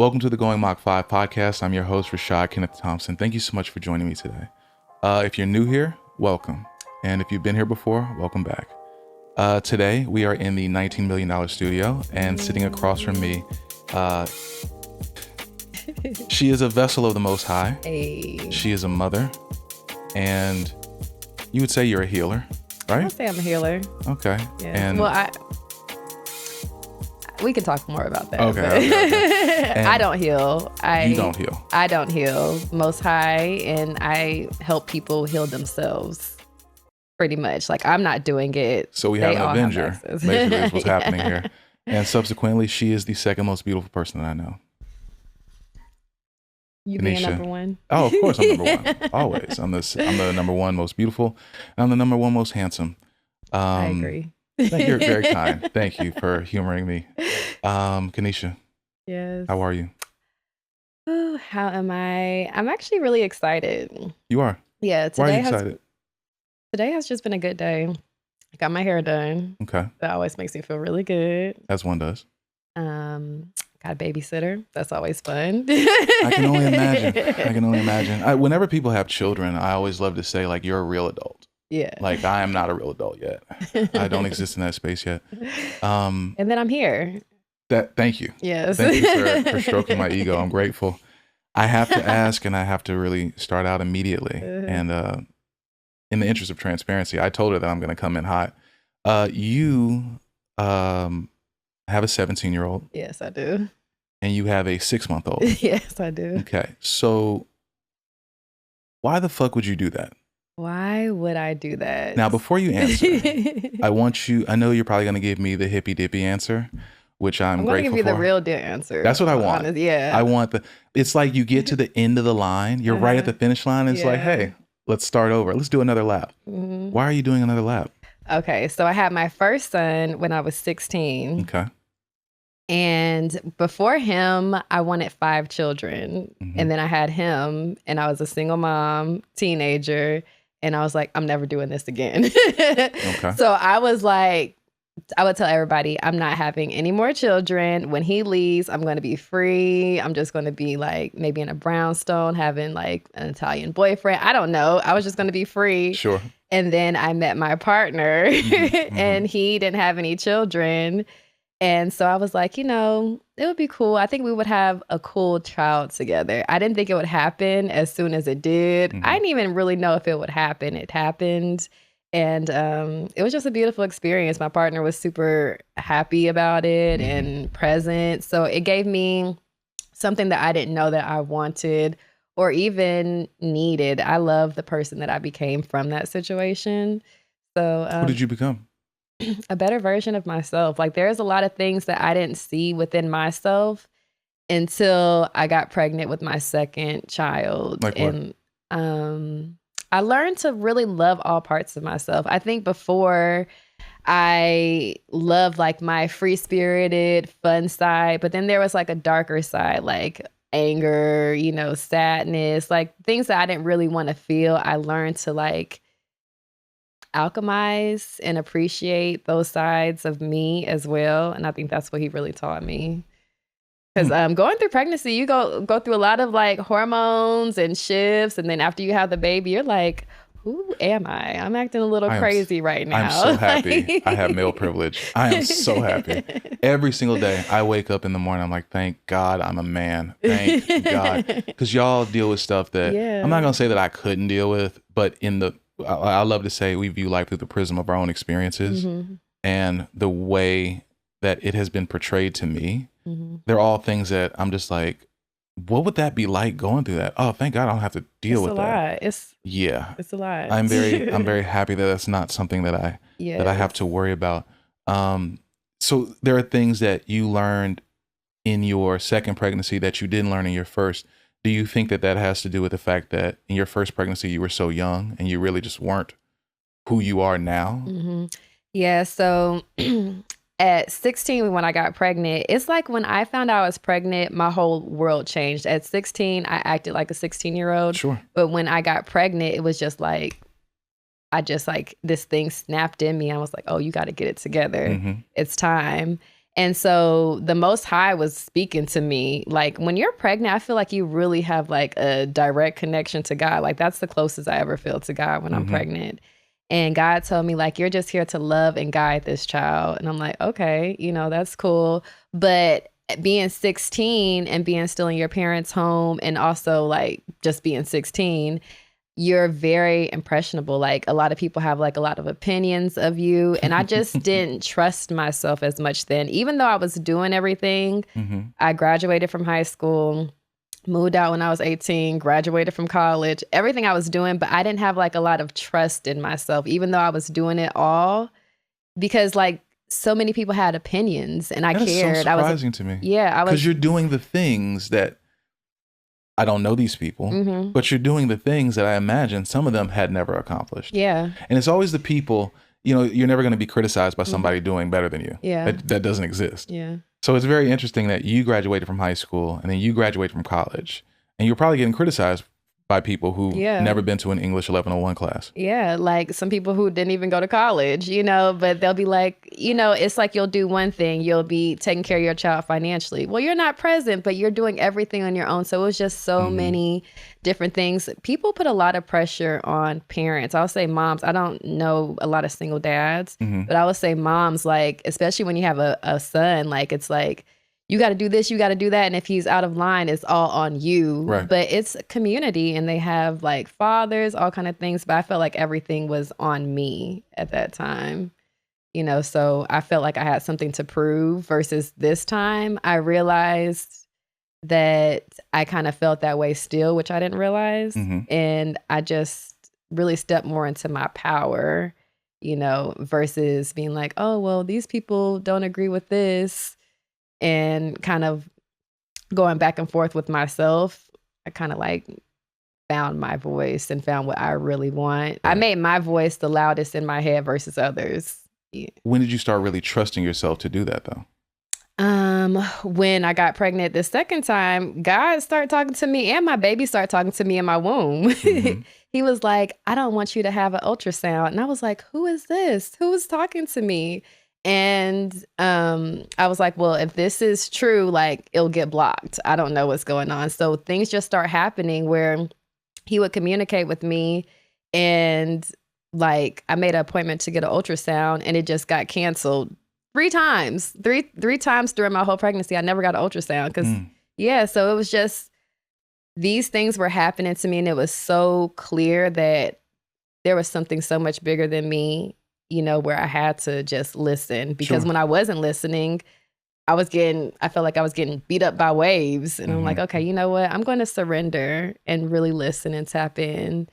Welcome to the Going Mach 5 podcast. I'm your host, Rashad Kenneth Thompson. Thank you so much for joining me today. If you're new here, welcome. And if you've been here before, welcome back. Today, we are in the $19 million studio, and sitting across from me, she is a vessel of the Most High. Hey. She is a mother, and you would say you're a healer, right? I'll say I'm a healer. Okay. Yeah. And we can talk more about that. Okay. I don't heal. You don't heal. I don't heal. Most High, and I help people heal themselves. Pretty much. Like, I'm not doing it. So we have an Avenger, basically, is what's happening here. And subsequently, she is the second most beautiful person that I know. You Keneecha. being number one? Oh, of course I'm number one. Always. I'm the number one most beautiful. And I'm the number one most handsome. I agree. You're very kind. Thank you for humoring me. Keneecha. Yes. How are you? Oh, how am I? I'm actually really excited. You are? Yeah. Why are you excited? Today has just been a good day. I got my hair done. Okay. That always makes me feel really good. As one does. Got a babysitter. That's always fun. I can only imagine. Whenever people have children, I always love to say, like, you're a real adult. Yeah. Like, I am not a real adult yet. I don't exist in that space yet. And then I'm here. Thank you. Yes. Thank you for stroking my ego. I'm grateful. I have to ask, and I have to really start out immediately. And in the interest of transparency, I told her that I'm going to come in hot. You have a 17-year-old. Yes, I do. And you have a 6-month-old. Yes, I do. Okay. So why the fuck would you do that? Why would I do that? Now, before you answer, I know you're probably going to give me the hippy dippy answer, which I'm grateful for. I'm going to give you the real deal answer. That's what I want. Honest, yeah. I want it's like you get to the end of the line. You're right at the finish line. And it's like, hey, let's start over. Let's do another lap. Mm-hmm. Why are you doing another lap? Okay. So I had my first son when I was 16. Okay. And before him, I wanted 5 children. Mm-hmm. And then I had him, and I was a single mom, teenager. And I was like, I'm never doing this again. Okay. So I was like, I would tell everybody, I'm not having any more children. When he leaves, I'm going to be free. I'm just going to be like maybe in a brownstone, having like an Italian boyfriend. I don't know. I was just going to be free. Sure. And then I met my partner mm-hmm. and he didn't have any children. And so I was like, it would be cool. I think we would have a cool child together. I didn't think it would happen as soon as it did. Mm-hmm. I didn't even really know if it would happen. It happened. And it was just a beautiful experience. My partner was super happy about it mm-hmm. and present. So it gave me something that I didn't know that I wanted or even needed. I love the person that I became from that situation. So who did you become? A better version of myself. Like, there's a lot of things that I didn't see within myself until I got pregnant with my second child. Like what? And I learned to really love all parts of myself. I think before I loved like my free-spirited, fun side, but then there was like a darker side, like anger, sadness, like things that I didn't really want to feel. I learned to like alchemize and appreciate those sides of me as well. And I think that's what he really taught me. Because going through pregnancy, you go through a lot of like hormones and shifts. And then after you have the baby, you're like, who am I? I'm acting a little crazy right now. I'm so happy I have male privilege. I am so happy. Every single day I wake up in the morning, I'm like, thank God I'm a man. Thank God. Because y'all deal with stuff that I'm not going to say that I couldn't deal with, but I love to say we view life through the prism of our own experiences mm-hmm. and the way that it has been portrayed to me. Mm-hmm. They're all things that I'm just like, what would that be like going through that? Oh, thank God I don't have to deal with that. It's a lot. I'm very happy that that's not something that I have to worry about. So there are things that you learned in your second pregnancy that you didn't learn in your first. Do you think that has to do with the fact that in your first pregnancy, you were so young and you really just weren't who you are now? Mm-hmm. Yeah. So at 16, when I got pregnant, it's like when I found out I was pregnant, my whole world changed. At 16, I acted like a 16-year-old. Sure. But when I got pregnant, it was just like, this thing snapped in me. I was like, oh, you got to get it together. Mm-hmm. It's time. And so the Most High was speaking to me. Like, when you're pregnant, I feel like you really have like a direct connection to God. Like, that's the closest I ever feel to God when I'm pregnant. And God told me, like, you're just here to love and guide this child. And I'm like, okay, that's cool. But being 16 and being still in your parents' home, and also like just being 16, you're very impressionable. Like, a lot of people have like a lot of opinions of you. And I just didn't trust myself as much then. Even though I was doing everything, I graduated from high school, moved out when I was 18, graduated from college, everything I was doing, but I didn't have like a lot of trust in myself, even though I was doing it all, because like so many people had opinions and I That cared. is so surprising to me. Yeah. Because you're doing the things that, I don't know these people, but you're doing the things that I imagine some of them had never accomplished. Yeah. And it's always the people, you're never going to be criticized by somebody doing better than you. Yeah. That doesn't exist. Yeah. So it's very interesting that you graduated from high school and then you graduated from college, and you're probably getting criticized by people who never been to an English 1101 class. Yeah, like some people who didn't even go to college, but they'll be like, it's like you'll do one thing, you'll be taking care of your child financially. Well, you're not present, but you're doing everything on your own. So it was just so many different things. People put a lot of pressure on parents. I'll say moms. I don't know a lot of single dads, but I would say moms, like, especially when you have a son, like, it's like, you got to do this, you got to do that. And if he's out of line, it's all on you. Right. But it's a community and they have like fathers, all kind of things. But I felt like everything was on me at that time, so I felt like I had something to prove, versus this time I realized that I kind of felt that way still, which I didn't realize. And I just really stepped more into my power, versus being like, oh, well, these people don't agree with this. And kind of going back and forth with myself, I kind of like found my voice and found what I really want. Right. I made my voice the loudest in my head versus others. Yeah. When did you start really trusting yourself to do that, though? When I got pregnant the second time, God started talking to me, and my baby started talking to me in my womb. He was like, I don't want you to have an ultrasound. And I was like, who is this? Who is talking to me? And I was like, well, if this is true, like, it'll get blocked. I don't know what's going on. So things just start happening where he would communicate with me, and like, I made an appointment to get an ultrasound, and it just got canceled 3 times. Three times during my whole pregnancy. I never got an ultrasound because so it was just, these things were happening to me, and it was so clear that there was something so much bigger than me, where I had to just listen, because when I wasn't listening, I felt like I was getting beat up by waves. And I'm like, okay, you know what? I'm going to surrender and really listen and tap in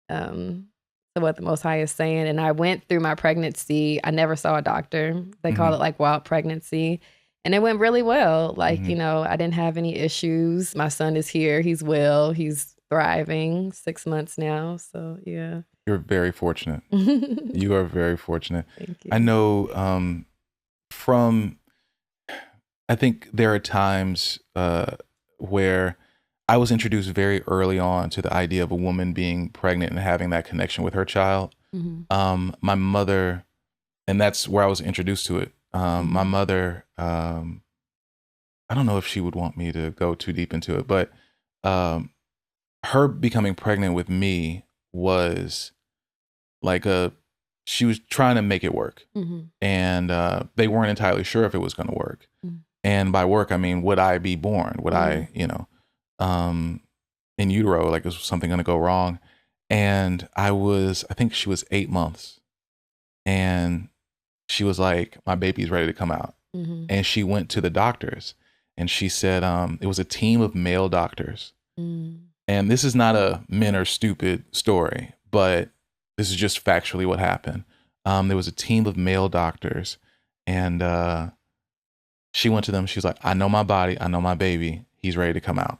to what the Most High is saying. And I went through my pregnancy. I never saw a doctor. They call it like wild pregnancy. And it went really well. Like, I didn't have any issues. My son is here. He's well. He's thriving, 6 months now. So, yeah. You're very fortunate. You are very fortunate. Thank you. I know I think there are times where I was introduced very early on to the idea of a woman being pregnant and having that connection with her child. My mother, and that's where I was introduced to it. My mother, I don't know if she would want me to go too deep into it, but her becoming pregnant with me was like she was trying to make it work. And they weren't entirely sure if it was going to work. And by work, I mean, would I be born? Would I, in utero, like, is something going to go wrong? And I think she was 8 months. And she was like, my baby's ready to come out. And she went to the doctors, and she said, it was a team of male doctors. And this is not a men are stupid story, but this is just factually what happened. There was a team of male doctors, and she went to them. She was like, I know my body. I know my baby. He's ready to come out.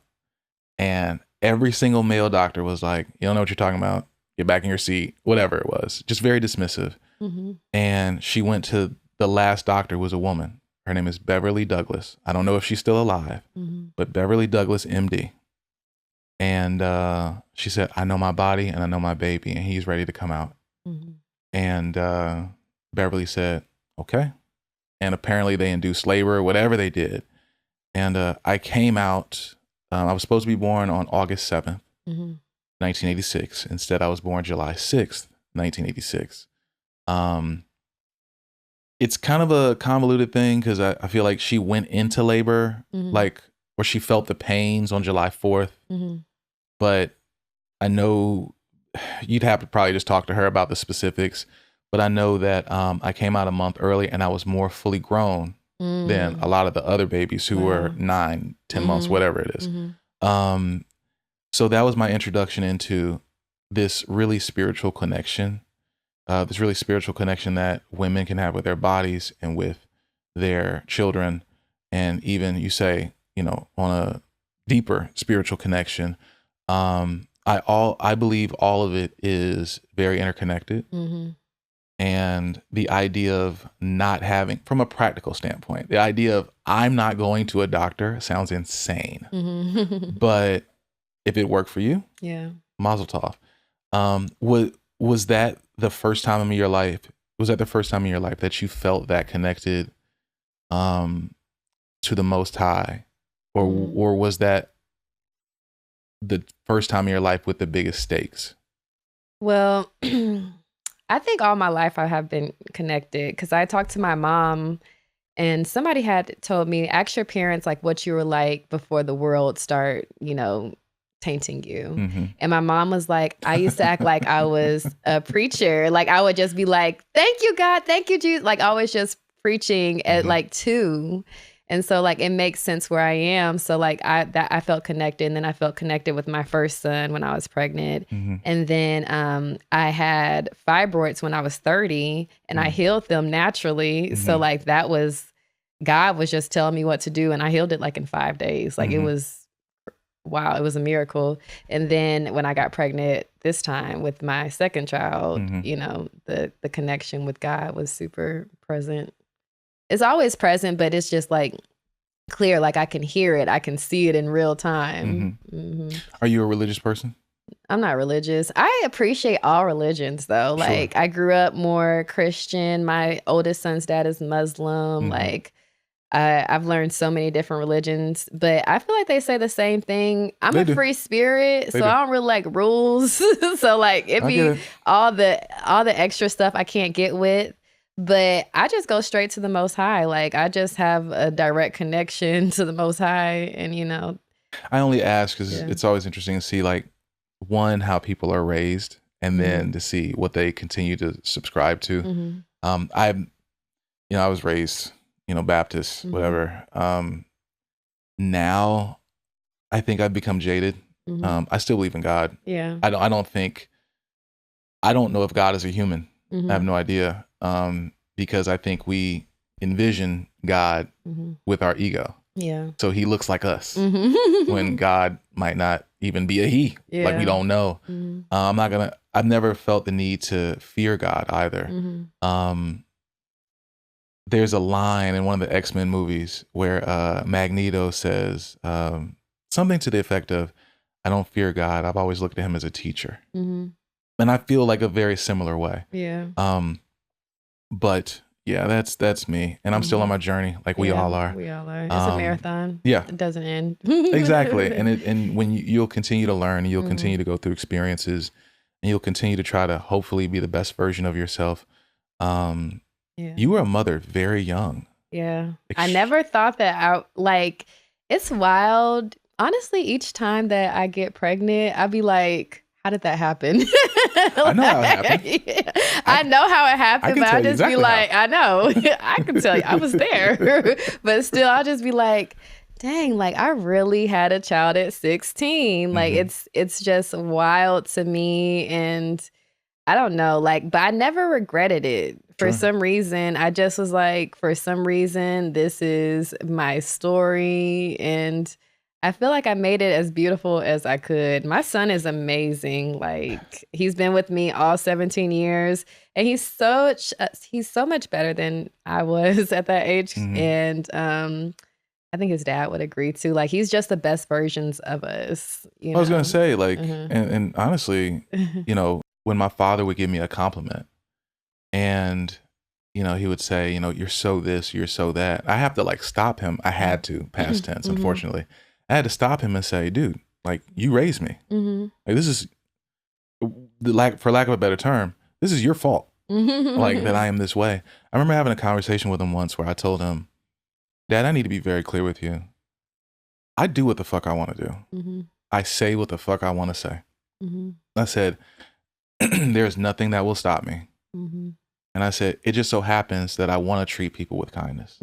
And every single male doctor was like, you don't know what you're talking about. Get back in your seat. Whatever it was. Just very dismissive. And she went to the last doctor, who was a woman. Her name is Beverly Douglas. I don't know if she's still alive, but Beverly Douglas, MD. And she said, I know my body and I know my baby, and he's ready to come out. And Beverly said, okay. and apparently they induced labor, whatever they did. And I came out, I was supposed to be born on August 7th, 1986. Instead, I was born July 6th, 1986. It's kind of a convoluted thing because I feel like she went into labor, like, or she felt the pains on July 4th. But I know you'd have to probably just talk to her about the specifics. But I know that I came out a month early and I was more fully grown than a lot of the other babies who were 9, 10 months, whatever it is. So that was my introduction into this really spiritual connection. This really spiritual connection that women can have with their bodies and with their children. And even you say, on a deeper spiritual connection, I believe all of it is very interconnected. And the idea of not having, from a practical standpoint, the idea of I'm not going to a doctor sounds insane. But if it worked for you, mazel tov. Was that the first time in your life? Was that the first time in your life that you felt that connected to the Most High, or was that the first time in your life with the biggest stakes? Well, I think all my life I have been connected because I talked to my mom and somebody had told me, ask your parents like what you were like before the world start, tainting you. And my mom was like, I used to act like I was a preacher. Like I would just be like, thank you, God. Thank you, Jesus. Like I was just preaching at like 2. And so like, it makes sense where I am. So like I felt connected. And then I felt connected with my first son when I was pregnant. And then I had fibroids when I was 30 and I healed them naturally. So like that was, God was just telling me what to do. And I healed it like in 5 days. Like it was, wow, it was a miracle. And then when I got pregnant this time with my second child, the connection with God was super present. It's always present, but it's just like clear. Like I can hear it. I can see it in real time. Are you a religious person? I'm not religious. I appreciate all religions though. Like I grew up more Christian. My oldest son's dad is Muslim. Like I've learned so many different religions, but I feel like they say the same thing. I'm a free spirit, so I don't really like rules. So like it be all the extra stuff I can't get with. But I just go straight to the Most High. Like I just have a direct connection to the Most High, and I only ask because it's always interesting to see like one, how people are raised, and then to see what they continue to subscribe to. I was raised, Baptist, whatever. Now I think I've become jaded. I still believe in God. Yeah. I don't know if God is a human. I have no idea. Because I think we envision God with our ego. Yeah. So he looks like us when God might not even be a he. Yeah. Like we don't know. I've never felt the need to fear God either. There's a line in one of the X-Men movies where Magneto says something to the effect of, I don't fear God. I've always looked at him as a teacher. And I feel like a very similar way. Yeah. But yeah, that's me. And I'm still on my journey like we all are. We all are. It's a marathon. Yeah. It doesn't end. Exactly. And when you'll continue to learn, and you'll continue to go through experiences, and you'll continue to try to hopefully be the best version of yourself. You were a mother very young. Yeah. I never thought that it's wild. Honestly, each time that I get pregnant, I'd be like, how did that happen? I know how it happened. I know how it happened, but I just be like, how. I know. I can tell you, I was there. But still, I'll just be like, dang, like I really had a child at 16. Like it's just wild to me. And I don't know, like, but I never regretted it. For some reason, I just was like, for some reason, this is my story. And I feel like I made it as beautiful as I could. My son is amazing. Like he's been with me all 17 years and he's so much better than I was at that age. And I think his dad would agree too. Like he's just the best versions of us. I was going to say like, and honestly, when my father would give me a compliment and he would say, you're so this, you're so that. I have to like stop him. I had to, past tense, unfortunately. I had to stop him and say, dude, like you raised me. Like this is for lack of a better term, this is your fault. Like that I am this way. I remember having a conversation with him once where I told him, Dad, I need to be very clear with you. I do what the fuck I want to do. I say what the fuck I want to say. I said, there's nothing that will stop me. And I said, it just so happens that I want to treat people with kindness,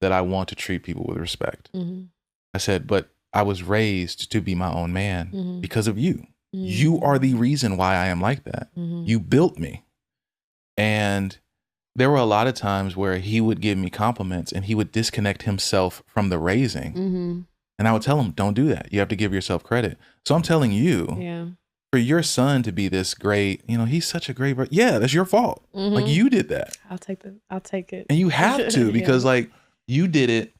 that I want to treat people with respect. I said, but I was raised to be my own man because of you. You are the reason why I am like that. You built me. And there were a lot of times where he would give me compliments and he would disconnect himself from the raising. And I would tell him, don't do that. You have to give yourself credit. So I'm telling you, for your son to be this great, he's such a great, yeah, that's your fault. Like you did that. I'll take it. And you have to, because like you did it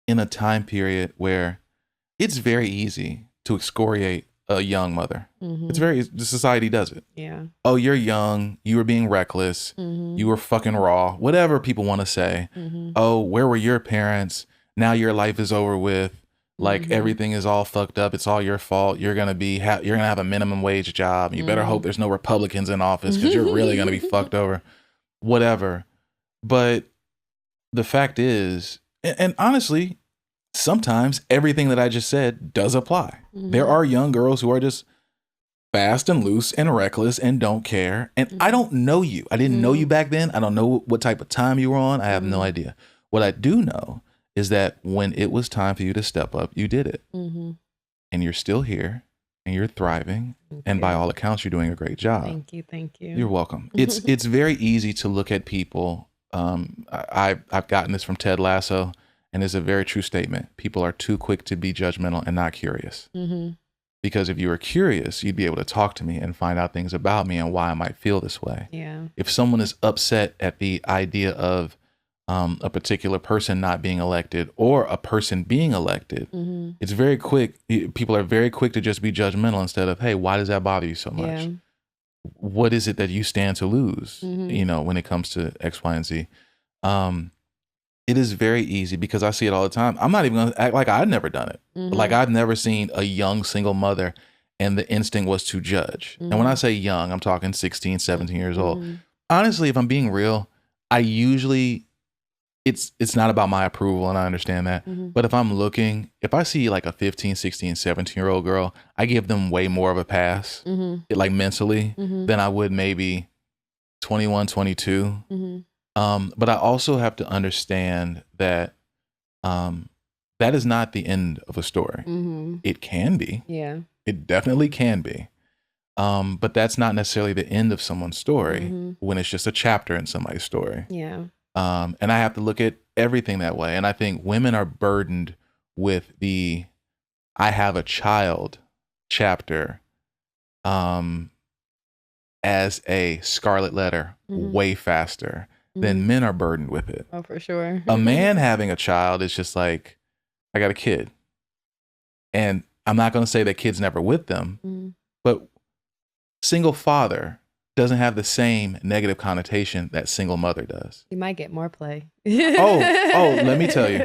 in a time period where it's very easy to excoriate a young mother. The society does it. Yeah. Oh, you're young. You were being reckless. You were fucking raw. Whatever people want to say. Oh, where were your parents? Now your life is over with. Like everything is all fucked up. It's all your fault. You're gonna have a minimum wage job. You better hope there's no Republicans in office because you're really gonna be fucked over. Whatever. But the fact is, and honestly, sometimes everything that I just said does apply. There are young girls who are just fast and loose and reckless and don't care. And I don't know you. I didn't know you back then. I don't know what type of time you were on. I have no idea. What I do know is that when it was time for you to step up, you did it. And you're still here and you're thriving. And by all accounts, you're doing a great job. Thank you. You're welcome. It's very easy to look at people. I've gotten this from Ted Lasso, and it's a very true statement. People are too quick to be judgmental and not curious. Because if you were curious, you'd be able to talk to me and find out things about me and why I might feel this way. Yeah. If someone is upset at the idea of a particular person not being elected or a person being elected, it's very quick. People are very quick to just be judgmental instead of, hey, why does that bother you so much? Yeah. What is it that you stand to lose, when it comes to X, Y, and Z? It is very easy because I see it all the time. I'm not even going to act like I'd never done it. Like I've never seen a young single mother and the instinct was to judge. And when I say young, I'm talking 16, 17 years old. Honestly, if I'm being real, I usually... It's not about my approval, and I understand that. But if I see like a 15, 16, 17-year-old girl, I give them way more of a pass, like mentally, than I would maybe 21, 22. But I also have to understand that that is not the end of a story. It can be. Yeah. It definitely can be. But that's not necessarily the end of someone's story when it's just a chapter in somebody's story. Yeah. And I have to look at everything that way. And I think women are burdened with the I have a child chapter as a scarlet letter way faster than men are burdened with it. Oh, for sure. A man having a child is just like, I got a kid. And I'm not going to say that kid's never with them, but single father doesn't have the same negative connotation that single mother does. You might get more play. Let me tell you.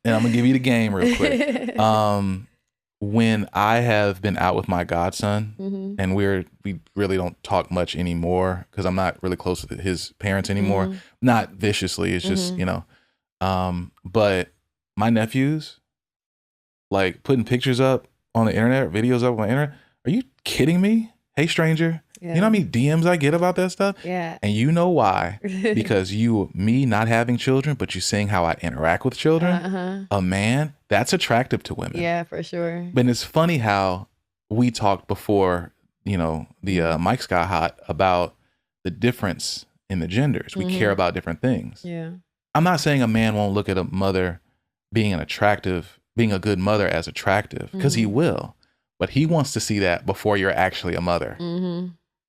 And I'm going to give you the game real quick. When I have been out with my godson, and we really don't talk much anymore because I'm not really close with his parents anymore. Not viciously. It's just, but my nephews, like putting pictures up on the internet, videos up on the internet. Are you kidding me? Hey, stranger. Yeah. You know how many DMs I get about that stuff? Yeah. And you know why? Because me not having children, but you seeing how I interact with children, a man, that's attractive to women. Yeah, for sure. But it's funny how we talked before, the mics got hot about the difference in the genders. We care about different things. Yeah. I'm not saying a man won't look at a mother being a good mother as attractive, because he will. But he wants to see that before you're actually a mother.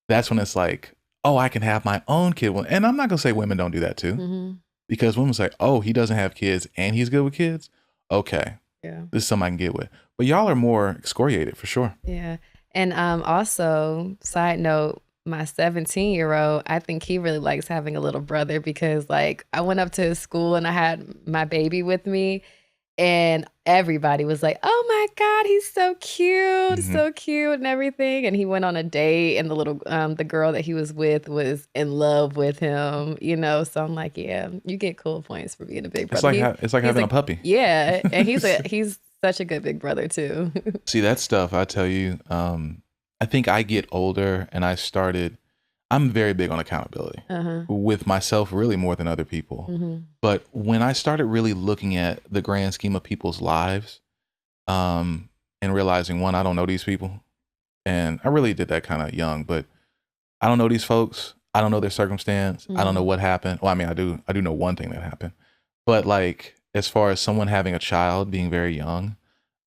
That's when it's like, oh, I can have my own kid. And I'm not going to say women don't do that too. Because women say, oh, he doesn't have kids and he's good with kids. Okay. Yeah. This is something I can get with. But y'all are more excoriated for sure. Yeah. And also, side note, my 17-year-old, I think he really likes having a little brother because like I went up to his school and I had my baby with me and everybody was like, "Oh my God, he's so cute and everything." And he went on a date and the girl that he was with was in love with him, So I'm like, yeah, you get cool points for being a big brother. It's like having a puppy. Yeah, and he's such a good big brother too. See, that stuff, I tell you, I think I get older and I'm very big on accountability with myself, really more than other people. Mm-hmm. But when I started really looking at the grand scheme of people's lives, and realizing, one, I don't know these people. And I really did that kind of young, but I don't know these folks. I don't know their circumstance. I don't know what happened. Well, I mean, I do know one thing that happened. But like, as far as someone having a child being very young,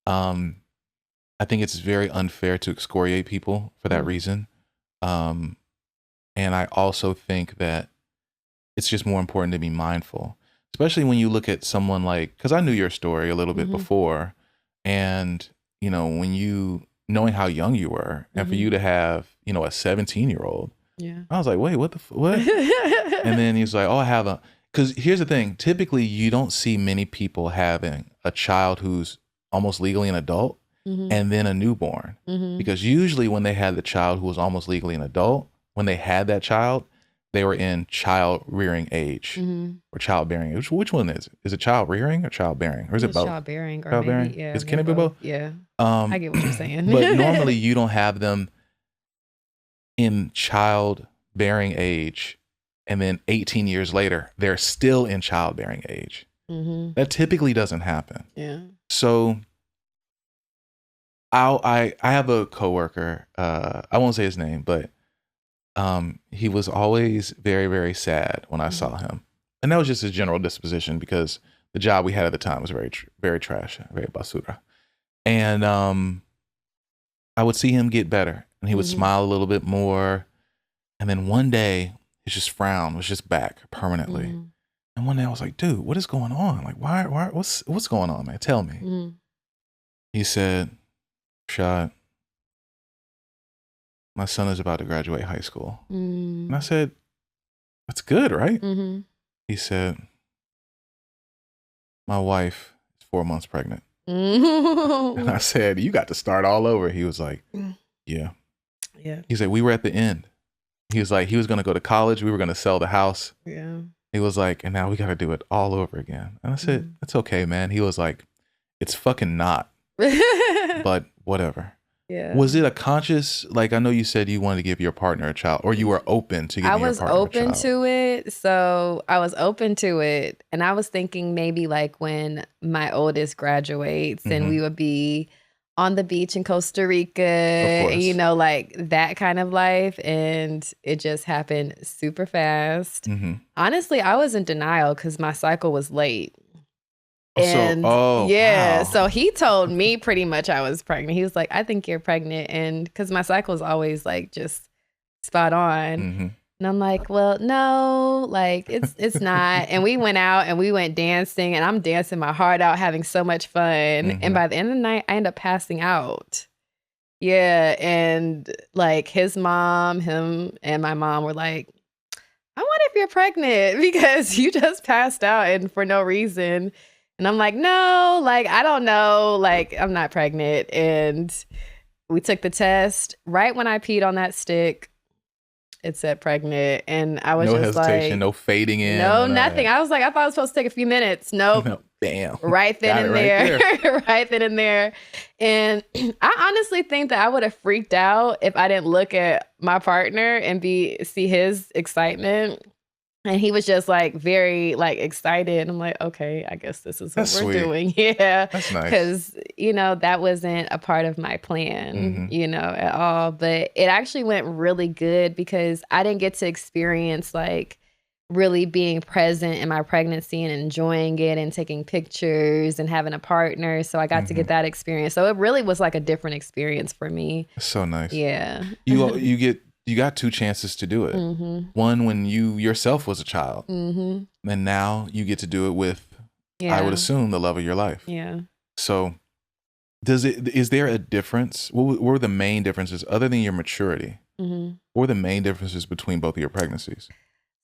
I think it's very unfair to excoriate people for that reason. And I also think that it's just more important to be mindful, especially when you look at someone like, because I knew your story a little bit before, and knowing how young you were, and for you to have a 17-year-old, I was like, wait, what? And then he was like, oh, because here's the thing, typically you don't see many people having a child who's almost legally an adult and then a newborn, because usually when they had the child who was almost legally an adult, when they had that child, they were in child rearing age or childbearing age. Which one is it? Is it child rearing or child bearing? Or is it both? Child bearing or child-bearing? maybe, yeah. Can it be both? Yeah. I get what you're saying. But normally you don't have them in childbearing age and then 18 years later, they're still in childbearing age. That typically doesn't happen. Yeah. So I have a coworker, I won't say his name, but he was always very, very sad when I saw him. And that was just his general disposition because the job we had at the time was very, very trash, very basura. And I would see him get better and he would smile a little bit more. And then one day his just frown was just back permanently. And one day I was like, dude, what is going on? Like, what's going on, man? Tell me. He said, Rashad, my son is about to graduate high school. And I said, that's good, right? He said, my wife is 4 months pregnant. And I said, you got to start all over. He was like, yeah. He said, we were at the end. He was like, he was going to go to college. We were going to sell the house. Yeah. He was like, and now we got to do it all over again. And I said, it's okay, man. He was like, it's fucking not, but whatever. Yeah. Was it a conscious, like, I know you said you wanted to give your partner a child, or you were open to giving your partner a child? I was open to it. So I was open to it. And I was thinking maybe like when my oldest graduates and we would be on the beach in Costa Rica, and, like that kind of life. And it just happened super fast. Honestly, I was in denial because my cycle was late. And wow. So he told me pretty much I was pregnant. He was like, I think you're pregnant. And because my cycle is always like just spot on. And I'm like, well, no, like it's not. And we went out and we went dancing and I'm dancing my heart out, having so much fun. And by the end of the night, I ended up passing out. Yeah. And like his mom, him and my mom were like, I wonder if you're pregnant because you just passed out and for no reason. And I'm like, no, like, I don't know. Like, I'm not pregnant. And we took the test. Right when I peed on that stick, it said pregnant. And I was no just hesitation, like, no fading in. No, nothing. I was like, I thought it was supposed to take a few minutes. Nope. No, bam. Right then and there. Right then and there. And I honestly think that I would have freaked out if I didn't look at my partner and see his excitement. And he was just like very like excited. I'm like, okay, I guess this is what we're doing. Yeah. That's nice. Because, that wasn't a part of my plan, at all. But it actually went really good because I didn't get to experience like really being present in my pregnancy and enjoying it and taking pictures and having a partner. So I got to get that experience. So it really was like a different experience for me. That's so nice. Yeah. You got two chances to do it. One when you yourself was a child, and now you get to do it with, I would assume, the love of your life. Yeah. So, is there a difference? What were the main differences other than your maturity? What were the main differences between both of your pregnancies?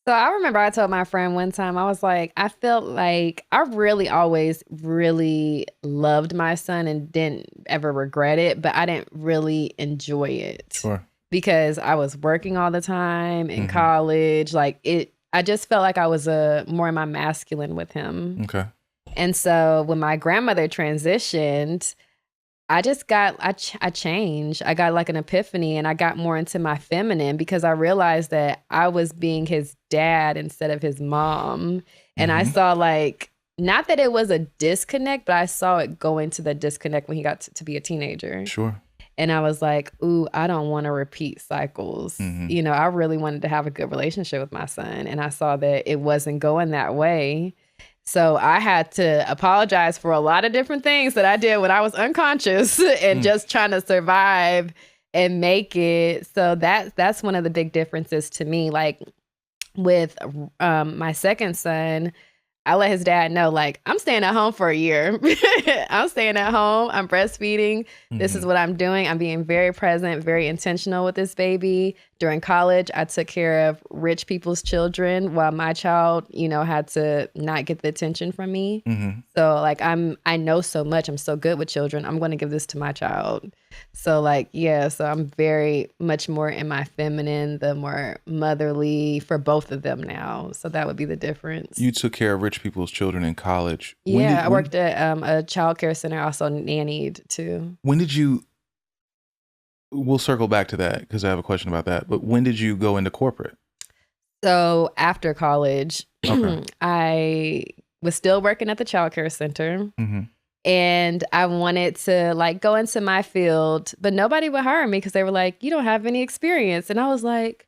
So I remember I told my friend one time, I was like, I felt like I really always really loved my son and didn't ever regret it, but I didn't really enjoy it. Sure. Because I was working all the time in college. I just felt like I was more in my masculine with him. Okay. And so when my grandmother transitioned, I changed. I got like an epiphany and I got more into my feminine because I realized that I was being his dad instead of his mom. And I saw not that it was a disconnect, but I saw it go into the disconnect when he got to be a teenager. Sure. And I was like, ooh, I don't want to repeat cycles. I really wanted to have a good relationship with my son. And I saw that it wasn't going that way. So I had to apologize for a lot of different things that I did when I was unconscious and just trying to survive and make it. So that's one of the big differences to me. Like with my second son, I let his dad know, I'm staying at home for a year. I'm staying at home. I'm breastfeeding. This is what I'm doing. I'm being very present, very intentional with this baby. During college, I took care of rich people's children while my child, had to not get the attention from me. So I know so much. I'm so good with children. I'm going to give this to my child. So so I'm very much more in my feminine, the more motherly for both of them now. So that would be the difference. You took care of rich people's children in college. I worked at a child care center, also nannied too. When did you, we'll circle back to that because I have a question about that, but when did you go into corporate? So after college, I was still working at the child care center. And I wanted to go into my field, but nobody would hire me because they were like, you don't have any experience. And I was like,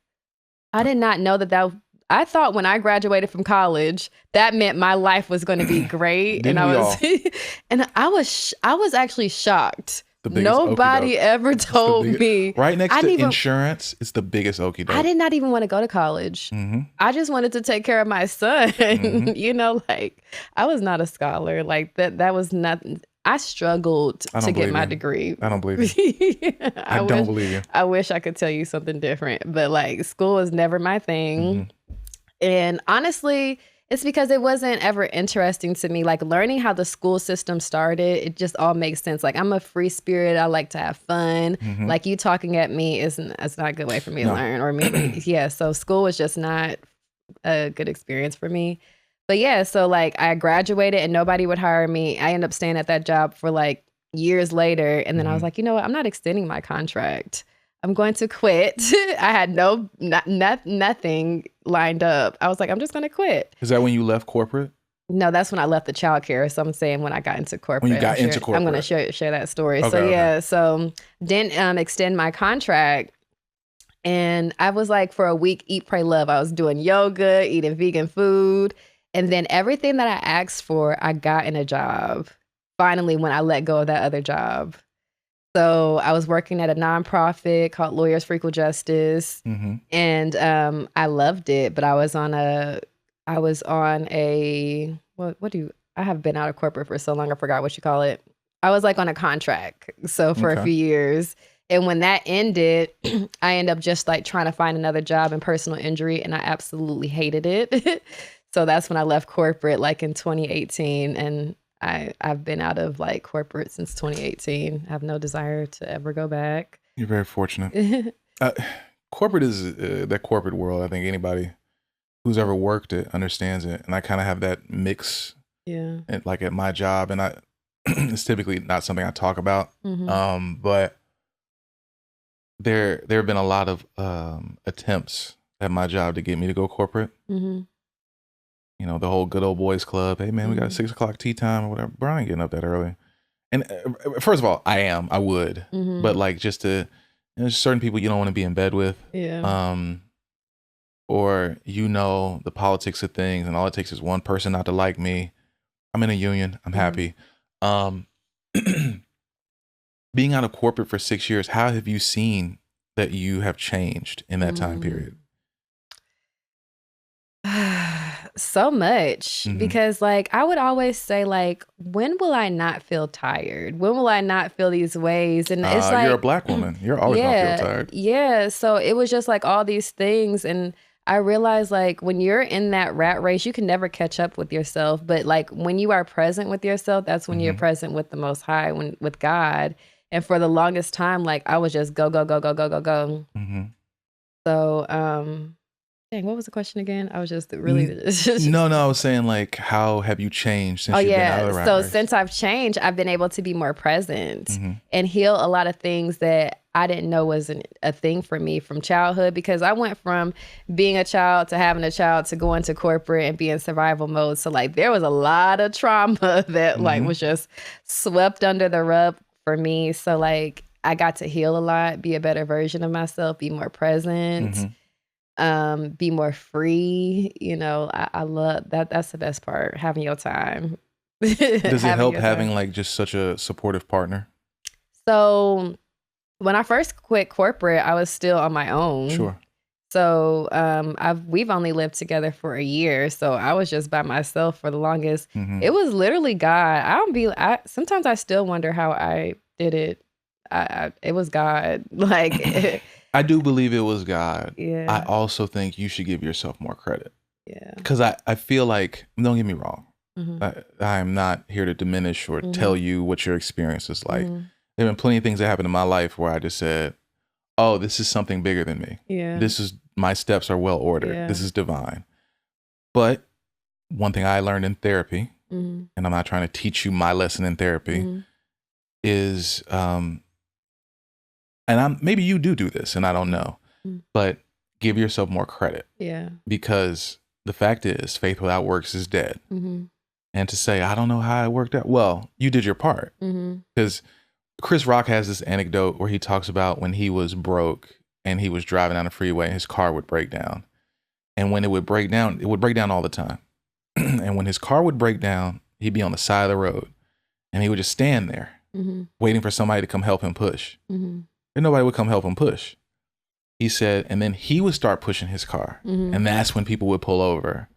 I did not know that I thought when I graduated from college, that meant my life was going to be great. And I was actually shocked. Nobody ever told me. Right next to insurance, it's the biggest okie doke. I did not even want to go to college. I just wanted to take care of my son. I was not a scholar. That was nothing. I struggled to get my degree. I don't believe you. I don't believe you. I wish I could tell you something different, but school was never my thing. And honestly, it's because it wasn't ever interesting to me. Learning how the school system started, it just all makes sense. I'm a free spirit. I like to have fun. You talking at me it's not a good way for me to learn or me. So school was just not a good experience for me. But so I graduated and nobody would hire me. I ended up staying at that job for years later. And then I was like, you know what? I'm not extending my contract. I'm going to quit. I had nothing lined up. I was like, I'm just going to quit. Is that when you left corporate? No, that's when I left the childcare. So I'm saying when I got into corporate. When you got into corporate. I'm going to share that story. Okay, so didn't extend my contract. And I was for a week, eat, pray, love. I was doing yoga, eating vegan food. And then everything that I asked for, I got in a job. Finally, when I let go of that other job. So I was working at a nonprofit called Lawyers for Equal Justice, and I loved it. But I have been out of corporate for so long, I forgot what you call it. I was on a contract, so for a few years. And when that ended, I ended up just trying to find another job in personal injury, and I absolutely hated it. So that's when I left corporate, in 2018, and I've been out of corporate since 2018. I have no desire to ever go back. You're very fortunate. Corporate is that corporate world. I think anybody who's ever worked it understands it. And I kind of have that mix at my job. And it's typically not something I talk about. But there have been a lot of attempts at my job to get me to go corporate. The whole good old boys club. Hey man, we got a 6 o'clock tea time or whatever. Bro, I ain't getting up that early. And first of all, I would, but just to, there's certain people you don't want to be in bed with. Or the politics of things, and all it takes is one person not to like me. I'm in a union. I'm happy. Being out of corporate for 6 years, how have you seen that you have changed in that time period? So much, Mhm. because like I would always say, like, when will I not feel tired? When will I not feel these ways? And it's You're a like, Black woman. You're always gonna feel yeah, tired. yeah. So it was just like all these things. And I realized, like, when you're in that rat race, you can never catch up with yourself. But like when you are present with yourself, that's when you're Mhm. present with the Most High, when with God. And for the longest time, like I was just go, go, go, go, go, go, go. Mhm. So, dang, what was the question again? I was just really No, I was saying, like, how have you changed Oh since you've been out of yeah. the rat So race? since I've changed, I've been able to be more present Mhm. and heal a lot of things that I didn't know was a thing for me from childhood, because I went from being a child to having a child to going to corporate and being survival mode. So like there was a lot of trauma that like Mhm. was just swept under the rug for me. So like I got to heal a lot, be a better version of myself, be more present, Mhm. be more free. I love that. That's the best part, having your time. Does it Having help your having time. like just such a supportive partner? So when I first quit corporate, I was still on my own. Sure. So we've only lived together for a year, so I was just by myself for the longest. Mhm. It was literally God. Sometimes I still wonder how I did it. It was God. Like I do believe it was God. I yeah, also think you should give yourself more credit, yeah. because I feel like, don't get me wrong, Hmm. I'm not here to diminish or Hmm. tell you what your experience is like. Hmm. There have been plenty of things that happened in my life where I just said, oh, this is something bigger than me. Yeah, My steps are well ordered. yeah. This is divine. But one thing I learned in therapy, Hmm. and I'm not trying to teach you my lesson in therapy, Hmm. is, and maybe you do this and I don't know, Hmm. but give yourself more credit, Yeah. because the fact is faith without works is dead. Hmm. And to say, I don't know how it worked out. Well, you did your part, Hmm. because Chris Rock has this anecdote where he talks about when he was broke and he was driving down the freeway and his car would break down. And when it would break down all the time. And when his car would break down, he'd be on the side of the road and he would just stand there Hmm. waiting for somebody to come help him push. Hmm. And nobody would come help him push. He said, and then he would start pushing his car. Hmm. And that's when people would pull over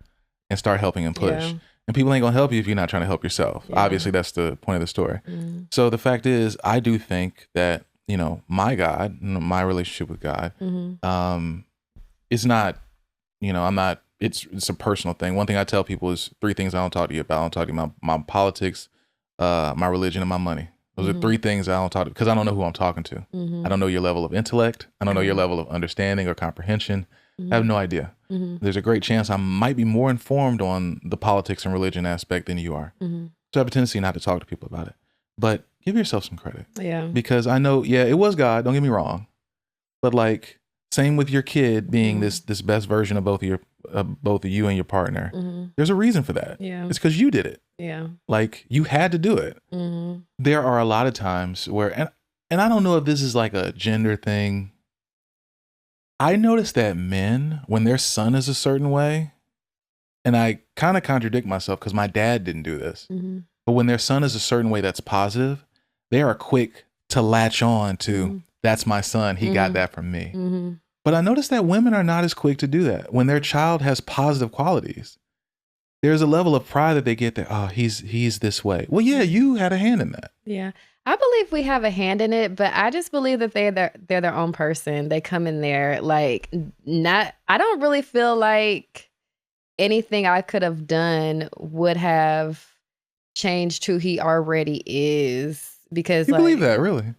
and start helping him push. Yeah. And people ain't gonna help you if you're not trying to help yourself. Yeah. Obviously, that's the point of the story. Hmm. So the fact is, I do think that, my God, my relationship with God, Hmm. is not, I'm not, it's a personal thing. One thing I tell people is 3 things I don't talk to you about. I don't talk to you about my politics, my religion, and my money. Those are 3 things I don't talk to, because I don't know who I'm talking to. Hmm. I don't know your level of intellect. I don't know your level of understanding or comprehension. I have no idea. Hmm. There's a great chance I might be more informed on the politics and religion aspect than you are. Hmm. So I have a tendency not to talk to people about it. But give yourself some credit. Yeah. Because I know, yeah, it was God, don't get me wrong. But like, same with your kid being this best version of both of you and your partner. Hmm. There's a reason for that. Yeah. It's because you did it. Yeah. Like, you had to do it. Hmm. There are a lot of times where, and I don't know if this is like a gender thing. I notice that men, when their son is a certain way, and I kind of contradict myself because my dad didn't do this, Hmm. but when their son is a certain way that's positive, they are quick to latch on to, that's my son. He got that from me. Hmm. But I notice that women are not as quick to do that. When their child has positive qualities, there's a level of pride that they get that, oh, he's this way. Well, yeah, you had a hand in that. Yeah. I believe we have a hand in it, but I just believe that they're their own person. They come in there like not, I don't really feel like anything I could have done would have changed who he already is, because You believe like that, really?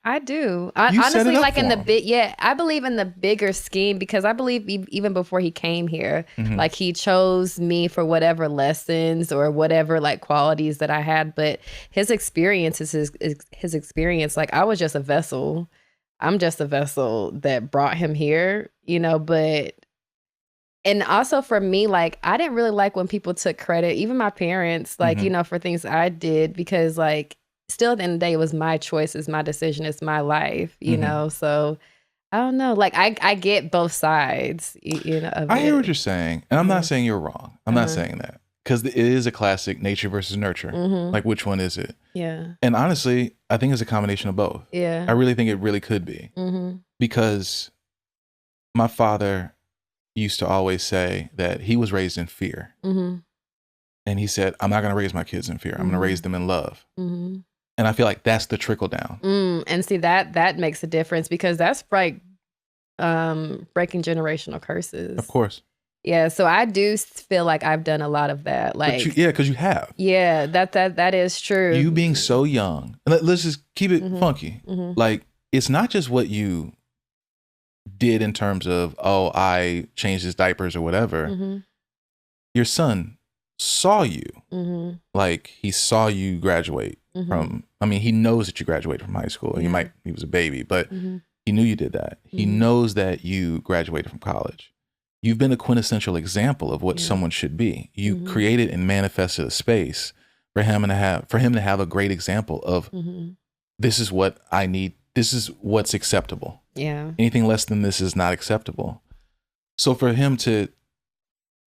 I do. You set it Honestly, up like for in the him. yeah, I believe in the bigger scheme, because I believe even before he came here, Mhm. like he chose me for whatever lessons or whatever like qualities that I had. But his experience is his experience. Like I was just a vessel. I'm just a vessel that brought him here, but. And also for me, like, I didn't really like when people took credit, even my parents, like, Mhm. for things I did, because, like, still at the end of the day, it was my choice, it's my decision, it's my life, Mhm. So I don't know. Like, I get both sides, of I hear what it. you're saying, and I'm not saying you're wrong. I'm not Uh-huh. saying that, because it is a classic nature versus nurture. Mm-hmm. Like, which one is it? Yeah. And honestly, I think it's a combination of both. Yeah. I really think it really could be, Mm-hmm. because my father used to always say that he was raised in fear. Mm-hmm. And he said, I'm not going to raise my kids in fear. I'm going to raise them in love. Mm-hmm. And I feel like that's the trickle down. And see, that makes a difference, because that's like breaking generational curses. Of course. Yeah, so I do feel like I've done a lot of that. Like, because you have. Yeah, that is true. You being so young. Let's just keep it funky. Like, it's not just what you did in terms of, oh, I changed his diapers or whatever. Your son saw you. Like, he saw you graduate from, I mean, he knows that you graduated from high school. He was a baby, but he knew you did that. He knows that you graduated from college. You've been a quintessential example of what someone should be. You created and manifested a space for him to have a great example of this is what I need. This is what's acceptable. Yeah. Anything less than this is not acceptable. So for him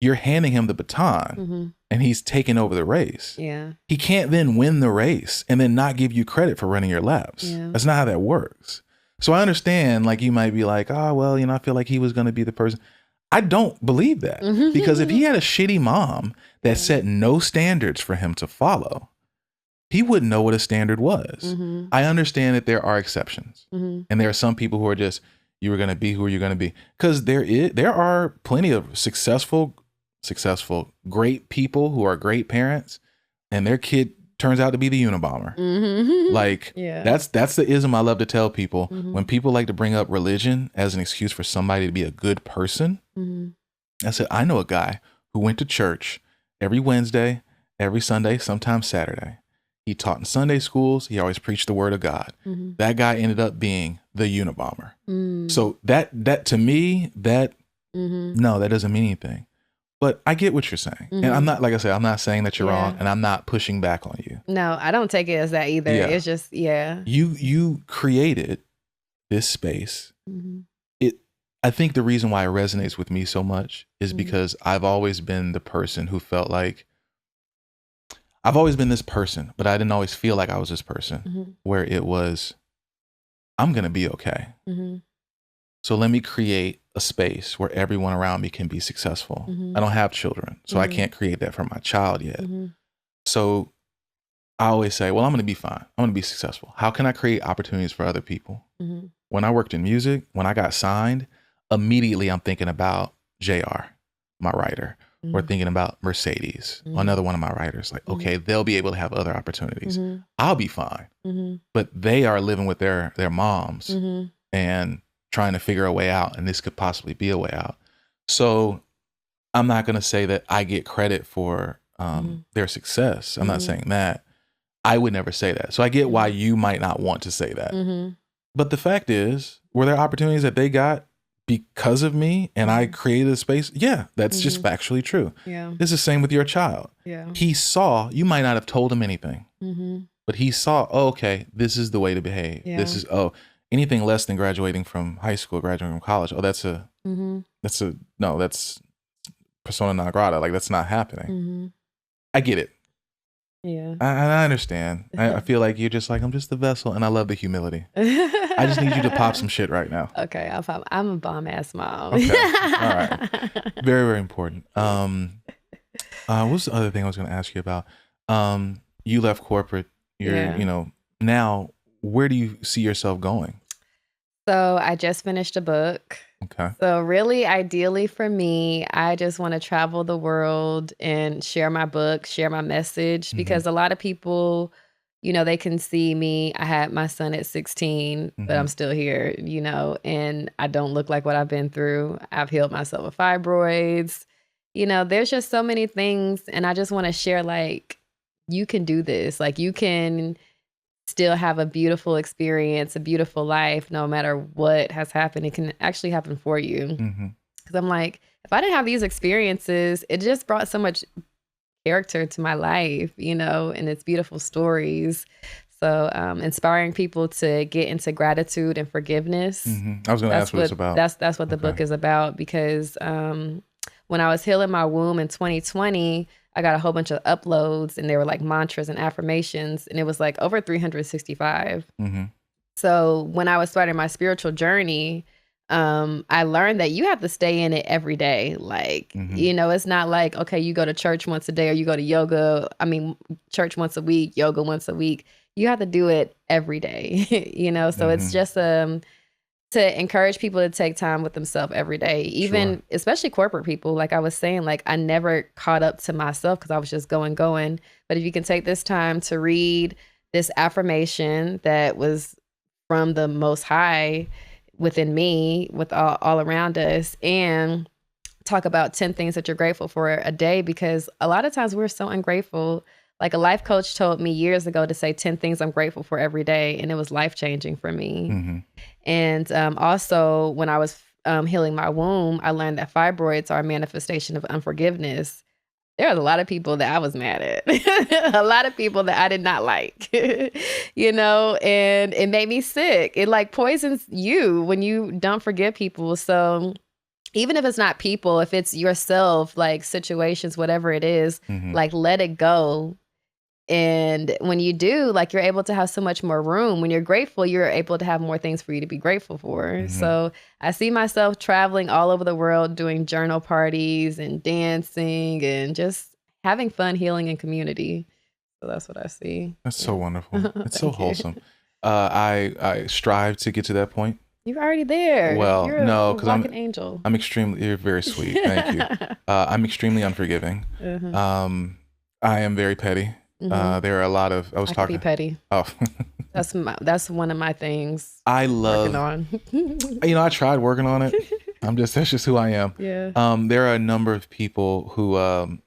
you're handing him the baton and he's taking over the race. Yeah. He can't then win the race and then not give you credit for running your laps. Yeah. That's not how that works. So I understand, like, you might be like, oh, well, I feel like he was going to be the person. I don't believe that, because if he had a shitty mom that set no standards for him to follow, he wouldn't know what a standard was. I understand that there are exceptions, and there are some people who are just, you were going to be who you're going to be, because there are plenty of successful, great people who are great parents, and their kid turns out to be the Unabomber. Like, that's the ism I love to tell people. When people like to bring up religion as an excuse for somebody to be a good person, I said, I know a guy who went to church every Wednesday, every Sunday, sometimes Saturday. He taught in Sunday schools. He always preached the word of God. That guy ended up being the Unabomber. So that to me, no, that doesn't mean anything. But I get what you're saying. And I'm not, like I said, I'm not saying that you're wrong, and I'm not pushing back on you. No, I don't take it as that either. Yeah. It's just, You created this space. I think the reason why it resonates with me so much is because I've always been the person who felt like, I've always been this person, but I didn't always feel like I was this person, where it was, I'm going to be okay. So let me create a space where everyone around me can be successful. I don't have children, so I can't create that for my child yet. So I always say, well, I'm going to be fine. I'm going to be successful. How can I create opportunities for other people? When I worked in music, when I got signed, immediately I'm thinking about JR, my writer, or thinking about Mercedes, another one of my writers. Like, okay, they'll be able to have other opportunities. I'll be fine. But they are living with their moms and trying to figure a way out, and this could possibly be a way out. So I'm not going to say that I get credit for their success. I'm not saying that. I would never say that. So I get why you might not want to say that. But the fact is, were there opportunities that they got because of me and I created a space? Yeah, that's just factually true. Yeah. It's the same with your child. Yeah. He saw, you might not have told him anything, but he saw, oh, okay, this is the way to behave. Yeah. This is, anything less than graduating from high school, graduating from college. Oh, that's persona non grata. Like, that's not happening. I get it. Yeah. I understand. I feel like you're just like, I'm just the vessel, and I love the humility. I just need you to pop some shit right now. Okay, I'll pop. I'm a bomb ass mom. Okay. All right. Very, very important. What's the other thing I was going to ask you about? You left corporate. You're, now where do you see yourself going? So I just finished a book. Okay. So really, ideally for me, I just want to travel the world and share my book, share my message, because a lot of people, they can see me. I had my son at 16, but I'm still here, and I don't look like what I've been through. I've healed myself of fibroids. There's just so many things. And I just want to share, like, you can do this. Like, you can still have a beautiful experience, a beautiful life, no matter what has happened. It can actually happen for you. Because I'm like, if I didn't have these experiences, it just brought so much character to my life, and it's beautiful stories. So inspiring people to get into gratitude and forgiveness. I was going to ask what it's about. That's what the book is about, because when I was healing my womb in 2020, I got a whole bunch of uploads, and they were like mantras and affirmations, and it was like over 365. So when I was starting my spiritual journey, I learned that you have to stay in it every day. Like, it's not like, okay, you go to church once a day or you go to church once a week, yoga once a week. You have to do it every day, So it's just to encourage people to take time with themselves every day, even especially corporate people. Like I was saying, like I never caught up to myself because I was just going. But if you can take this time to read this affirmation that was from the Most High within me, with all around us, and talk about 10 things that you're grateful for a day, because a lot of times we're so ungrateful. Like a life coach told me years ago to say 10 things I'm grateful for every day. And it was life-changing for me. And also when I was healing my womb, I learned that fibroids are a manifestation of unforgiveness. There was a lot of people that I was mad at, a lot of people that I did not like, and it made me sick. It like poisons you when you don't forgive people. So even if it's not people, if it's yourself, like situations, whatever it is, like let it go. And when you do, like you're able to have so much more room. When you're grateful, you're able to have more things for you to be grateful for. So I see myself traveling all over the world, doing journal parties and dancing and just having fun, healing in community. So that's what I see. That's so wonderful. It's so wholesome. I strive to get to that point. You're already there. Well, you're no, because I'm an angel. You're very sweet. Thank you. I'm extremely unforgiving. I am very petty. There are a lot of, I can be petty. Oh, that's one of my things. I love working on. I tried working on it. That's just who I am. Yeah. There are a number of people who,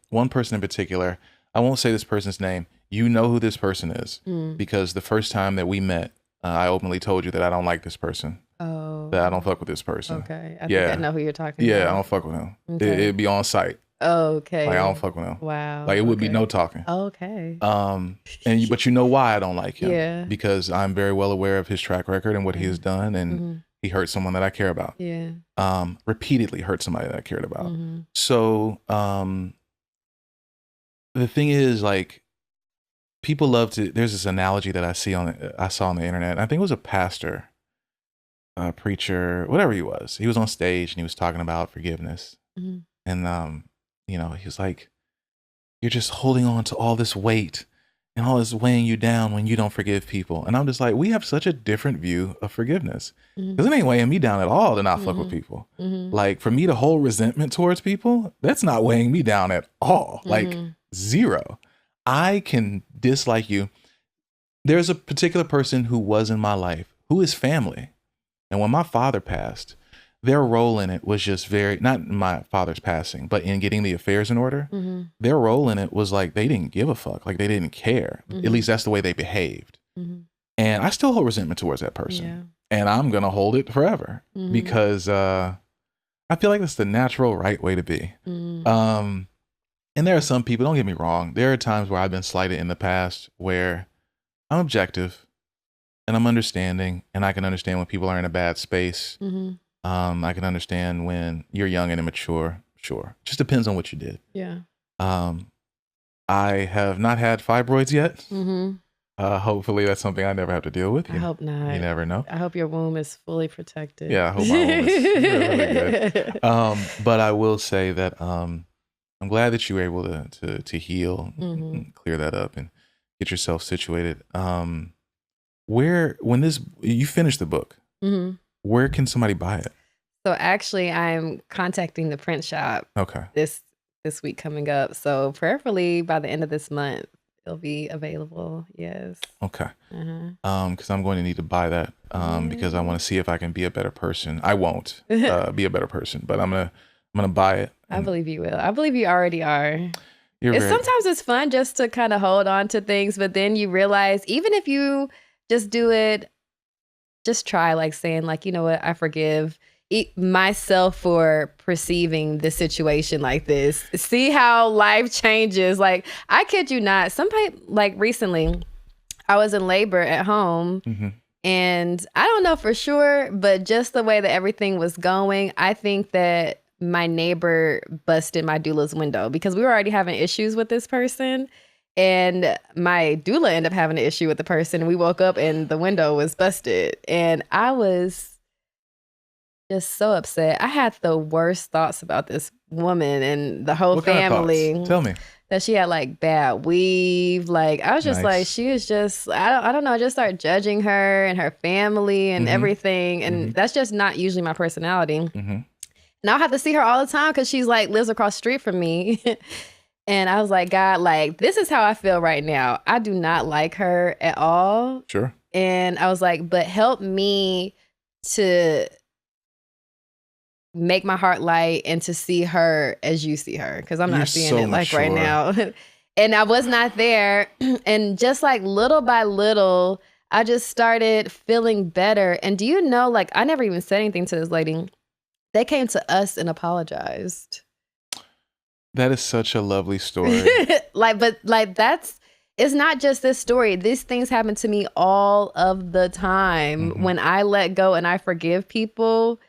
one person in particular, I won't say this person's name. You know who this person is because the first time that we met, I openly told you that I don't like this person. Oh. That I don't fuck with this person. Okay. I think I know who you're talking about. Yeah, I don't fuck with him. Okay. It'd be on site. Okay. Like I don't fuck with him. Wow. Like it would be no talking. Okay. But you know why I don't like him? Yeah. Because I'm very well aware of his track record and what he has done, and he hurt someone that I care about. Yeah. Repeatedly hurt somebody that I cared about. So the thing is, like, people love to. There's this analogy that I saw on the internet. I think it was a pastor, a preacher, whatever he was. He was on stage and he was talking about forgiveness, and he was like, you're just holding on to all this weight and all this weighing you down when you don't forgive people. And I'm just like, we have such a different view of forgiveness. Because it ain't weighing me down at all to not fuck with people. Like for me to hold resentment towards people, that's not weighing me down at all. Like zero. I can dislike you. There's a particular person who was in my life who is family. And when my father passed, their role in it was just not my father's passing, but in getting the affairs in order, their role in it was like, they didn't give a fuck. Like they didn't care. At least that's the way they behaved. And I still hold resentment towards that person. Yeah. And I'm going to hold it forever because I feel like that's the natural right way to be. And there are some people, don't get me wrong, there are times where I've been slighted in the past where I'm objective and I'm understanding, and I can understand when people are in a bad space. I can understand when you're young and immature. Sure. Just depends on what you did. Yeah. I have not had fibroids yet. Hopefully that's something I never have to deal with. I hope not. You never know. I hope your womb is fully protected. Yeah, I hope my womb is really good. But I will say that I'm glad that you were able to heal, and clear that up, and get yourself situated. When you finish the book, where can somebody buy it? So actually, I'm contacting the print shop. Okay. This week coming up. So prayerfully by the end of this month, it'll be available. Yes. Okay. Because I'm going to need to buy that because I want to see if I can be a better person. I won't be a better person, but I'm gonna buy it. I believe you will. I believe you already are. Sometimes it's fun just to kind of hold on to things, but then you realize even if you just do it, just try like saying like, you know what, I forgive myself for perceiving the situation like this. See how life changes. Like I kid you not, somebody like recently I was in labor at home and I don't know for sure, but just the way that everything was going, I think that my neighbor busted my doula's window because we were already having issues with this person. And my doula ended up having an issue with the person. We woke up and the window was busted. And I was just so upset. I had the worst thoughts about this woman and the whole family. Kind of thoughts? Tell me. That she had like bad weave. Like I was just like, she was just, I don't know, I just started judging her and her family and everything. And that's just not usually my personality. Now I have to see her all the time because she's like lives across the street from me. And I was like, God, like, this is how I feel right now. I do not like her at all. Sure. And I was like, but help me to make my heart light and to see her as you see her. Because I'm not seeing it like right now. And I was not there. And just like little by little, I just started feeling better. And do you know, like, I never even said anything to this lady. They came to us and apologized. That is such a lovely story. It's not just this story. These things happen to me all of the time. When I let go and I forgive people,